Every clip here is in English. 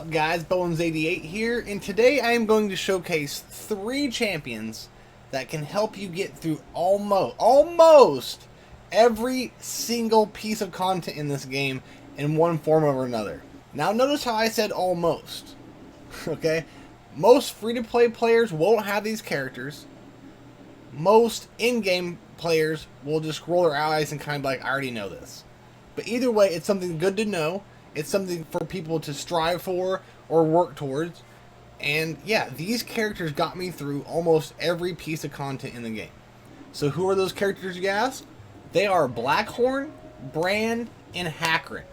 up guys, Bones88 here, and today I am going to showcase 3 champions that can help you get through almost every single piece of content in this game in one form or another. Now notice how I said almost, okay? Most free-to-play players won't have these characters. Most in-game players will just roll their eyes and kind of like, I already know this. But either way, it's something good to know. It's something for people to strive for or work towards. And yeah, these characters got me through almost every piece of content in the game. So who are those characters, you ask? They are Blackhorn, Brand, and Hackrin.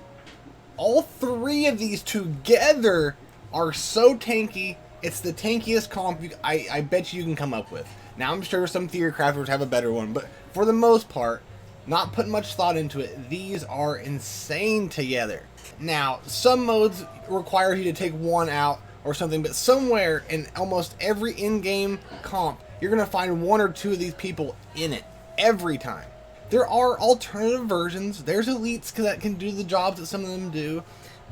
All 3 of these together are so tanky. It's the tankiest comp I bet you can come up with. Now I'm sure some theory crafters have a better one, but for the most part, not putting much thought into it, these are insane together. Now, some modes require you to take one out or something, but somewhere in almost every in-game comp, you're going to find 1 or 2 of these people in it, every time. There are alternative versions. There's elites that can do the jobs that some of them do.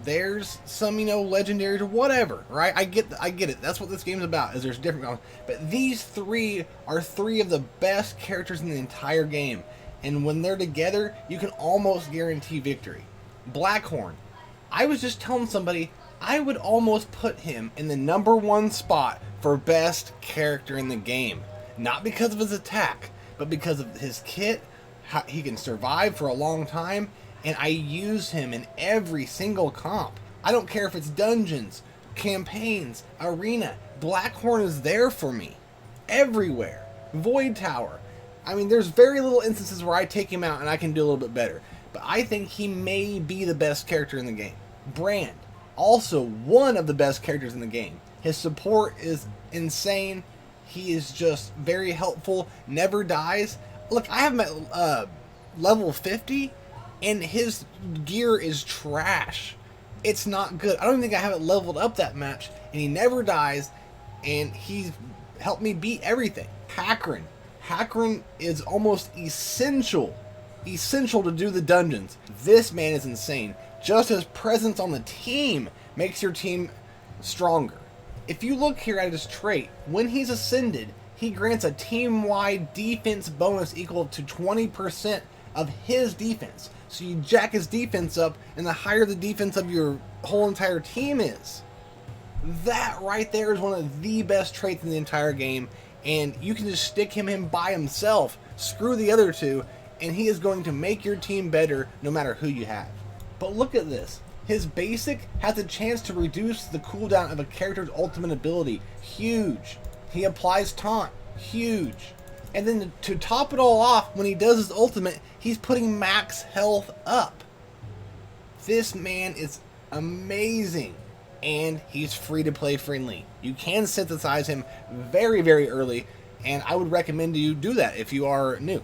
There's some, legendaries or whatever, right? I get it. That's what this game's about, is there's different ones. But these 3 are 3 of the best characters in the entire game. And when they're together, you can almost guarantee victory. Blackhorn. I was just telling somebody I would almost put him in the #1 spot for best character in the game. Not because of his attack, but because of his kit, how he can survive for a long time, and I use him in every single comp. I don't care if it's dungeons, campaigns, arena. Blackhorn is there for me. Everywhere. Void Tower. I mean, there's very little instances where I take him out and I can do a little bit better. But I think he may be the best character in the game. Brand. Also one of the best characters in the game. His support is insane. He is just very helpful. Never dies. Look, I have him at level 50. And his gear is trash. It's not good. I don't even think I have it leveled up that much. And he never dies. And he's helped me beat everything. Hackrin. Hackrin is almost essential to do the dungeons. This man is insane. Just his presence on the team makes your team stronger. If you look here at his trait, when he's ascended, he grants a team-wide defense bonus equal to 20% of his defense. So you jack his defense up, and the higher the defense of your whole entire team is. That right there is one of the best traits in the entire game, and you can just stick him in by himself, screw the other 2, and he is going to make your team better no matter who you have. But look at this. His basic has a chance to reduce the cooldown of a character's ultimate ability. Huge. He applies taunt. Huge. And then to top it all off, when he does his ultimate, he's putting max health up. This man is amazing. And he's free to play friendly. You can synthesize him very, very early, and I would recommend you do that if you are new.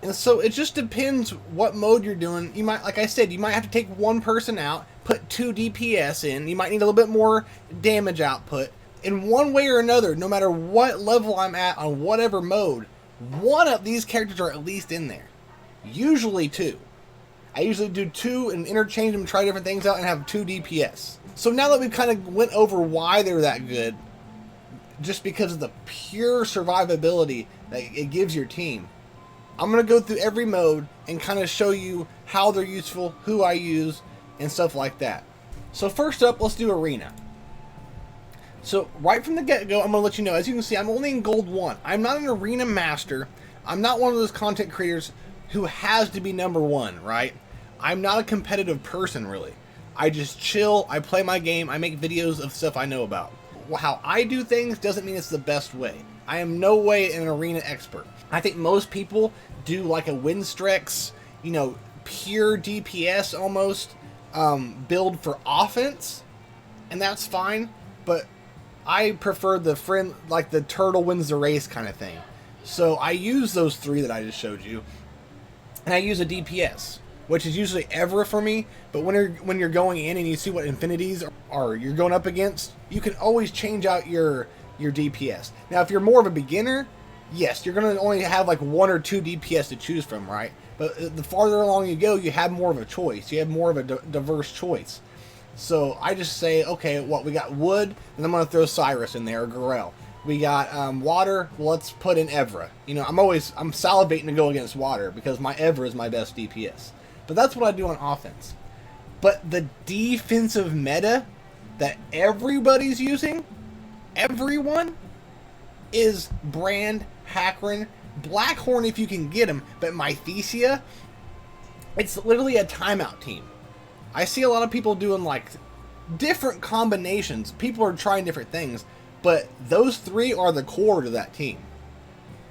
And so it just depends what mode you're doing. You might, like I said, you might have to take 1 person out, put 2 DPS in. You might need a little bit more damage output. In one way or another, no matter what level I'm at on whatever mode, 1 of these characters are at least in there. Usually 2. I usually do 2 and interchange them, try different things out, and have 2 DPS. So now that we've kind of went over why they're that good, just because of the pure survivability that it gives your team, I'm going to go through every mode and kind of show you how they're useful, who I use, and stuff like that. So first up, let's do Arena. So right from the get-go, I'm going to let you know, as you can see, I'm only in Gold 1. I'm not an Arena Master. I'm not one of those content creators who has to be #1, right? I'm not a competitive person, really. I just chill, I play my game, I make videos of stuff I know about. How I do things doesn't mean it's the best way. I am no way an arena expert. I think most people do like a Winstrex, pure DPS almost, build for offense, and that's fine, but I prefer the the turtle wins the race kind of thing. So I use those 3 that I just showed you, and I use a DPS. Which is usually Evra for me, but when you're going in and you see what infinities are you're going up against, you can always change out your DPS. Now, if you're more of a beginner, yes, you're going to only have like 1 or 2 DPS to choose from, right? But the farther along you go, you have more of a choice. You have more of a diverse choice. So I just say, okay, what we got wood, and I'm gonna throw Cyrus in there or Garel. We got water. Well, let's put in Evra. You know, I'm salivating to go against water because my Evra is my best DPS. But that's what I do on offense. But the defensive meta that everybody's using, everyone, is Brand, Hackran, Blackhorn if you can get him, but Mythesia, it's literally a timeout team. I see a lot of people doing like different combinations. People are trying different things, but those three are the core to that team.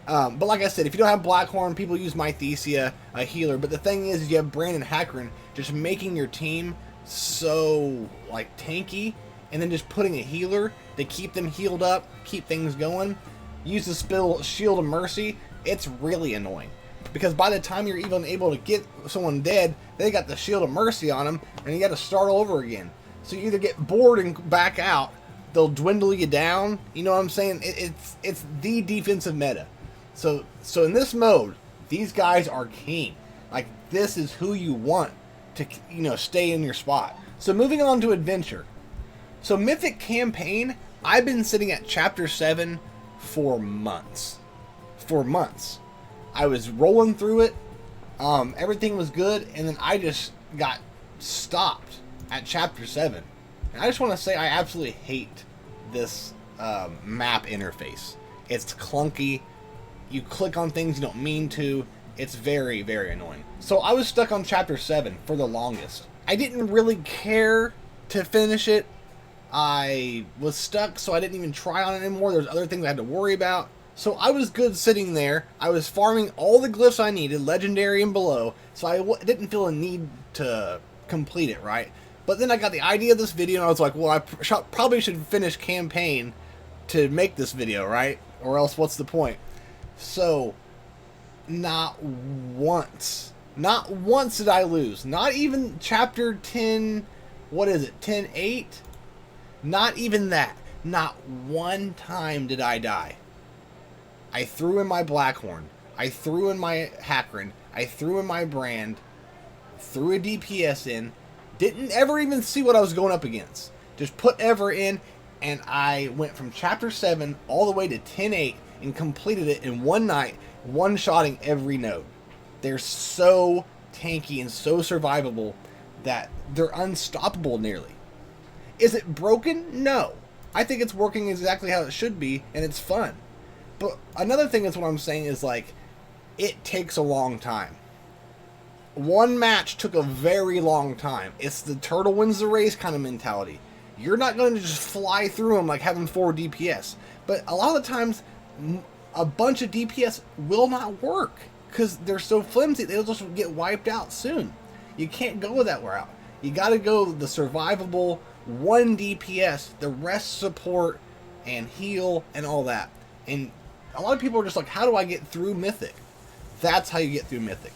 But like I said, if you don't have Blackhorn, people use Mythesia, a healer. But the thing is you have Brand and Hackran just making your team so like tanky, and then just putting a healer to keep them healed up, keep things going. Use the Shield of Mercy. It's really annoying because by the time you're even able to get someone dead, they got the Shield of Mercy on them, and you got to start over again. So you either get bored and back out, they'll dwindle you down. You know what I'm saying? It's the defensive meta. So in this mode, these guys are king. Like, this is who you want to, you know, stay in your spot. So moving on to adventure. So Mythic campaign, I've been sitting at chapter 7 for months. For months. I was rolling through it. Everything was good, and then I just got stopped at chapter 7. And I just want to say I absolutely hate this map interface. It's clunky. You click on things you don't mean to. It's very, very annoying. So I was stuck on chapter 7 for the longest. I didn't really care to finish it. I was stuck, so I didn't even try on it anymore. There's other things I had to worry about. So I was good sitting there. I was farming all the glyphs I needed, legendary and below, so I didn't feel a need to complete it, right? But then I got the idea of this video, and I was like, well, I probably should finish campaign to make this video, right? Or else what's the point? So, not once did I lose. Not even chapter 10, what is it, 10-8? Not even that. Not one time did I die. I threw in my Blackhorn. I threw in my Hackran. I threw in my Brand. Threw a DPS in. Didn't ever even see what I was going up against. Just put Ever in, and I went from chapter 7 all the way to 10-8 and completed it in one night, one-shotting every node. They're so tanky and so survivable that they're unstoppable nearly. Is it broken? No. I think it's working exactly how it should be, and it's fun. But another thing is what I'm saying is, like, it takes a long time. One match took a very long time. It's the turtle wins the race kind of mentality. You're not going to just fly through them like having 4 DPS. But a lot of the times, a bunch of DPS will not work because they're so flimsy. They'll just get wiped out soon. You can't go that route. You got to go the survivable 1 DPS, the rest support and heal and all that. And a lot of people are just like, how do I get through Mythic? That's how you get through Mythic.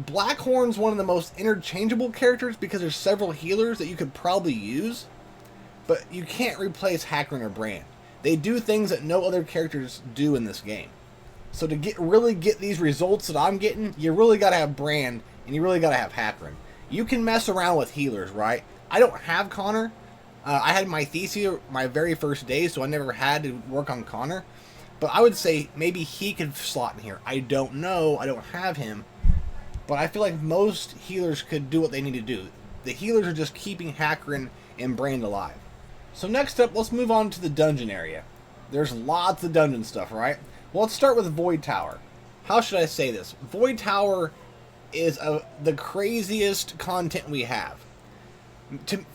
Blackhorn's one of the most interchangeable characters because there's several healers that you could probably use, but you can't replace Hackran or Brand. They do things that no other characters do in this game. So to really get these results that I'm getting, you really got to have Brand and you really got to have Hackran. You can mess around with healers, right? I don't have Connor. I had Mythesia my very first day, so I never had to work on Connor. But I would say maybe he could slot in here. I don't know. I don't have him. But I feel like most healers could do what they need to do. The healers are just keeping Hackran and Brand alive. So next up, let's move on to the dungeon area. There's lots of dungeon stuff, right? Well, let's start with Void Tower. How should I say this? Void Tower is the craziest content we have.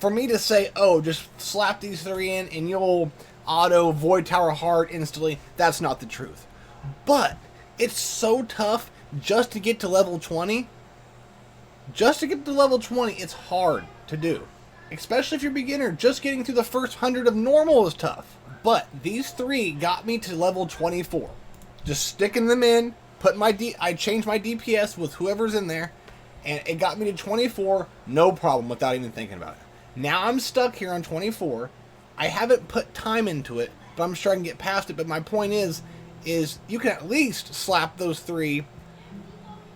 For me to say, oh, just slap these 3 in and you'll auto Void Tower hard instantly, that's not the truth. But it's so tough just to get to level 20. Just to get to level 20, it's hard to do. Especially if you're a beginner, just getting through the first 100 of normal is tough. But these 3 got me to level 24. Just sticking them in, I changed my DPS with whoever's in there, and it got me to 24, no problem without even thinking about it. Now I'm stuck here on 24. I haven't put time into it, but I'm sure I can get past it. But my point is you can at least slap those 3,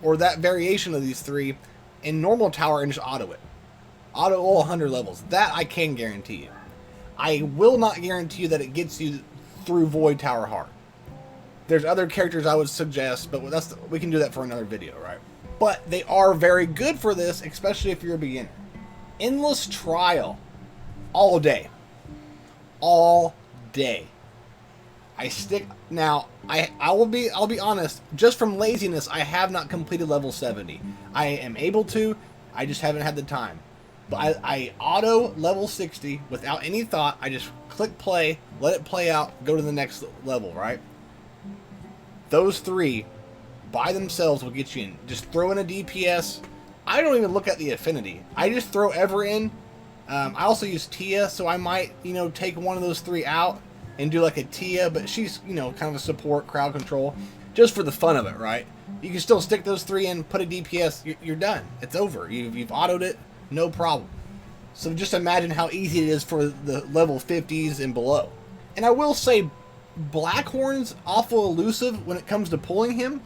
or that variation of these 3, in normal tower and just auto it. Auto 100 levels. That I can guarantee you. I will not guarantee you that it gets you through Void Tower hard. There's other characters I would suggest, but we can do that for another video, right? But they are very good for this, especially if you're a beginner. Endless Trial. All day. All day. I'll be honest, just from laziness, I have not completed level 70. I am able to, I just haven't had the time. But I auto level 60 without any thought. I just click play, let it play out, go to the next level, right? Those three by themselves will get you in. Just throw in a DPS. I don't even look at the affinity. I just throw Ever in. I also use Tia, so I might, take one of those three out and do like a Tia, but she's, kind of a support, crowd control, just for the fun of it, right? You can still stick those three in, put a DPS, you're done. It's over. You've autoed it, no problem. So just imagine how easy it is for the level 50s and below. And I will say, Blackhorn's awful elusive when it comes to pulling him,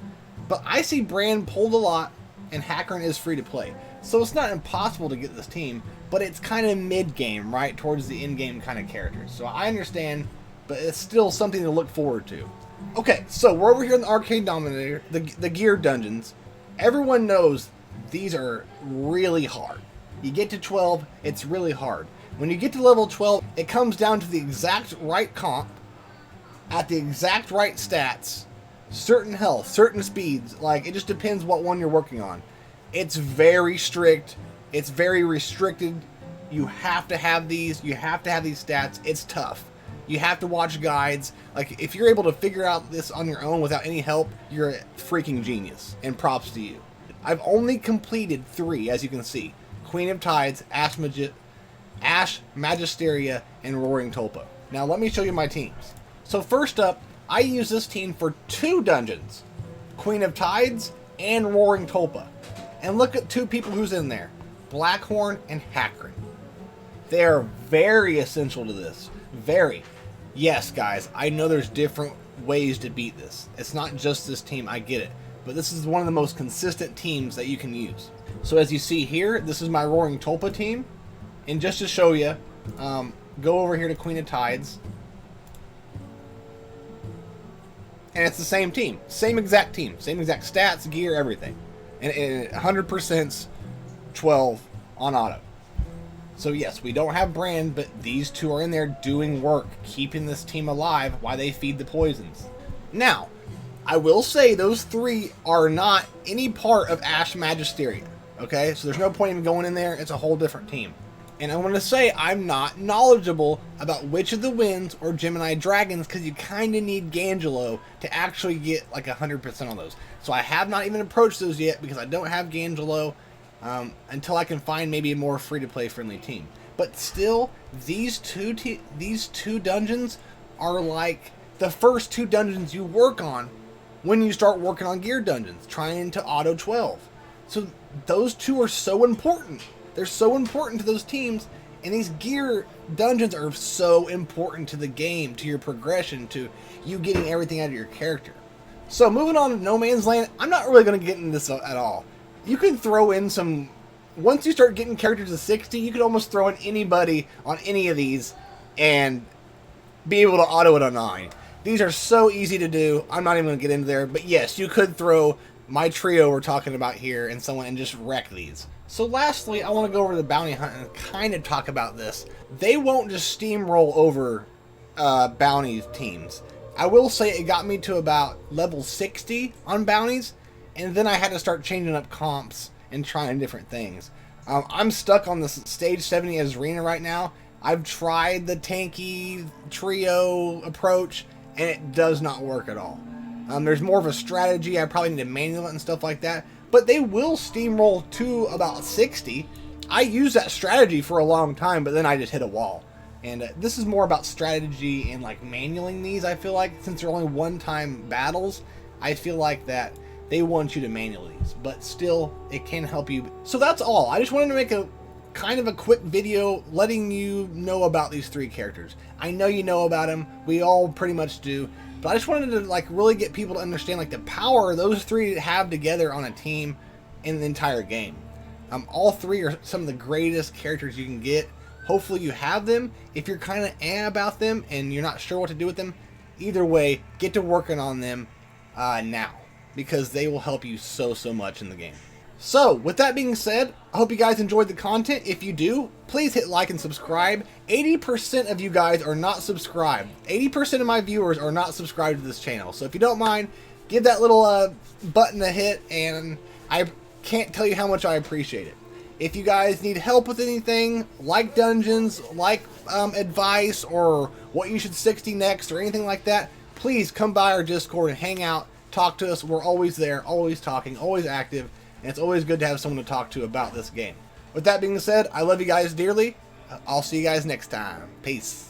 but I see Brand pulled a lot, and Hackern is free to play. So it's not impossible to get this team, but it's kind of mid-game, right, towards the in-game kind of characters. So I understand, but it's still something to look forward to. Okay, so we're over here in the Arcade Dominator, the gear dungeons. Everyone knows these are really hard. You get to 12, it's really hard. When you get to level 12, it comes down to the exact right comp, at the exact right stats, certain health, certain speeds. Like, it just depends what one you're working on. It's very strict. It's very restricted. You have to have these. You have to have these stats. It's tough. You have to watch guides. Like, if you're able to figure out this on your own without any help, you're a freaking genius. And props to you. I've only completed 3, as you can see. Queen of Tides, Ash Magisteria, and Roaring Tulpa. Now, let me show you my teams. So first up, I use this team for 2 dungeons. Queen of Tides and Roaring Tulpa. And look at 2 people who's in there. Blackhorn and Hackern. They are very essential to this. Very. Yes, guys, I know there's different ways to beat this. It's not just this team, I get it. But this is one of the most consistent teams that you can use. So as you see here, this is my Roaring Tulpa team. And just to show you, go over here to Queen of Tides. And it's the same team. Same exact team. Same exact stats, gear, everything. And 100% 12 on auto. So yes, we don't have Brand, but these 2 are in there doing work, keeping this team alive while they feed the poisons. Now, I will say those 3 are not any part of Ash Magisteria. Okay? So there's no point in going in there. It's a whole different team. And I want to say I'm not knowledgeable about Witch of the Winds or Gemini Dragons because you kind of need Gangelo to actually get like 100% on those. So I have not even approached those yet because I don't have Gangelo until I can find maybe a more free-to-play friendly team. But still, these two dungeons are like the first 2 dungeons you work on when you start working on gear dungeons, trying to auto 12. So those 2 are so important. They're so important to those teams, and these gear dungeons are so important to the game, to your progression, to you getting everything out of your character. So moving on to No Man's Land, I'm not really going to get into this at all. You can throw in some... Once you start getting characters to 60, you can almost throw in anybody on any of these and be able to auto it on 9. These are so easy to do. I'm not even going to get into there, but yes, you could throw my trio we're talking about here and someone and just wreck these. So lastly, I want to go over the bounty hunt and kind of talk about this. They won't just steamroll over bounty teams. I will say it got me to about level 60 on bounties, and then I had to start changing up comps and trying different things. I'm stuck on the stage 70 as Rena right now. I've tried the tanky trio approach, and it does not work at all. There's more of a strategy. I probably need to manual it and stuff like that. But they will steamroll to about 60. I used that strategy for a long time, but then I just hit a wall. And this is more about strategy and like manualing these, I feel like. Since they're only one-time battles, I feel like that they want you to manual these. But still, it can help you. So that's all. I just wanted to make a kind of a quick video letting you know about these 3 characters. I know you know about them. We all pretty much do. But I just wanted to like really get people to understand like the power those 3 have together on a team in the entire game. All three are some of the greatest characters you can get. Hopefully you have them. If you're kind of about them and you're not sure what to do with them, either way, get to working on them now, because they will help you so much in the game. So, with that being said, I hope you guys enjoyed the content. If you do, please hit like and subscribe. 80% of you guys are not subscribed. 80% of my viewers are not subscribed to this channel. So if you don't mind, give that little button a hit, and I can't tell you how much I appreciate it. If you guys need help with anything, like dungeons, like advice, or what you should 60 next, or anything like that, please come by our Discord and hang out, talk to us. We're always there, always talking, always active. And it's always good to have someone to talk to about this game. With that being said, I love you guys dearly. I'll see you guys next time. Peace.